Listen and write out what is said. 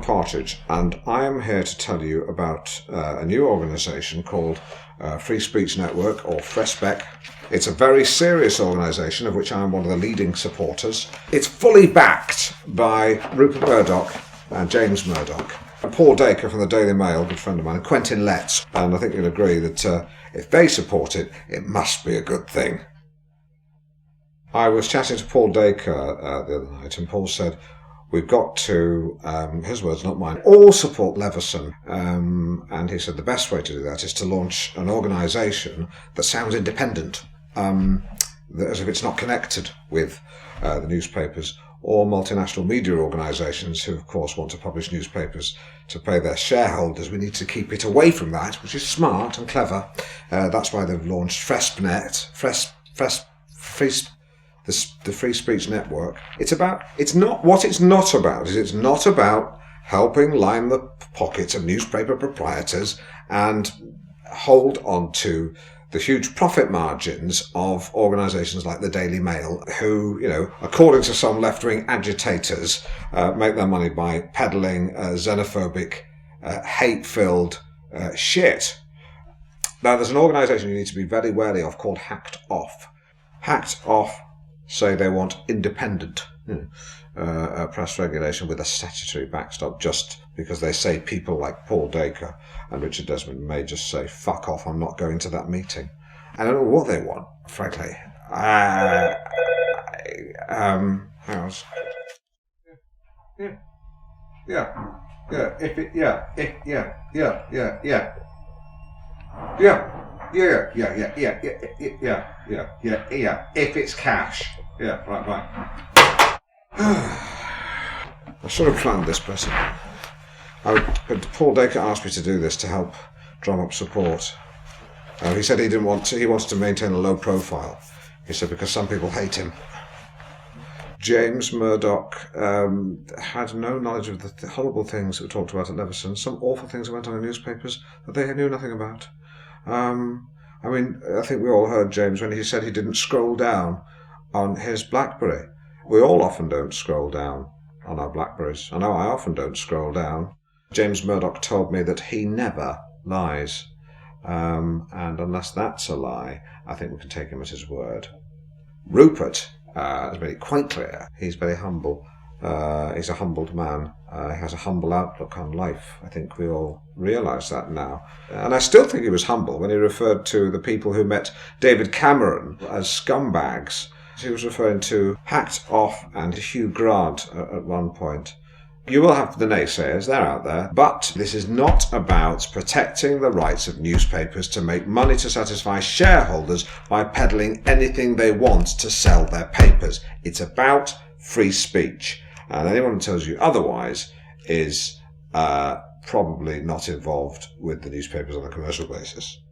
Partridge, and I am here to tell you about a new organisation called Free Speech Network, or FreshSpec. It's a very serious organisation of which I am one of the leading supporters. It's fully backed by Rupert Murdoch and James Murdoch, and Paul Dacre from the Daily Mail, a good friend of mine, and Quentin Letts, and I think you'll agree that if they support it, it must be a good thing. I was chatting to Paul Dacre the other night, and Paul said, we've got to, his words, not mine, all support Leveson. And he said the best way to do that is to launch an organisation that sounds independent, as if it's not connected with the newspapers, or multinational media organisations who, of course, want to publish newspapers to pay their shareholders. We need to keep it away from that, which is smart and clever. That's why they've launched FreshNet, the Free Speech Network. It's not about helping line the pockets of newspaper proprietors and hold on to the huge profit margins of organisations like the Daily Mail, who, according to some left-wing agitators, make their money by peddling xenophobic, hate-filled shit. Now, there's an organisation you need to be very wary of called Hacked Off. Hacked Off say they want independent press regulation with a statutory backstop, just because they say people like Paul Dacre and Richard Desmond may just say, fuck off, I'm not going to that meeting. I don't know what they want, frankly. How's... If it's cash. Yeah, right. I should have planned this better. Paul Dacre asked me to do this to help drum up support. He said he wants to maintain a low profile. He said because some people hate him. James Murdoch had no knowledge of the horrible things that were talked about at Leveson, some awful things that went on in newspapers that they knew nothing about. I think we all heard James when he said he didn't scroll down on his BlackBerry. We all often don't scroll down on our BlackBerries. I know I often don't scroll down. James Murdoch told me that he never lies. And unless that's a lie, I think we can take him at his word. Rupert has made it quite clear. He's very humble. He's a humbled man. He has a humble outlook on life. I think we all realise that now. And I still think he was humble when he referred to the people who met David Cameron as scumbags. He was referring to Hacked Off and Hugh Grant at one point. You will have the naysayers, they're out there, but this is not about protecting the rights of newspapers to make money to satisfy shareholders by peddling anything they want to sell their papers. It's about free speech. And anyone who tells you otherwise is probably not involved with the newspapers on a commercial basis.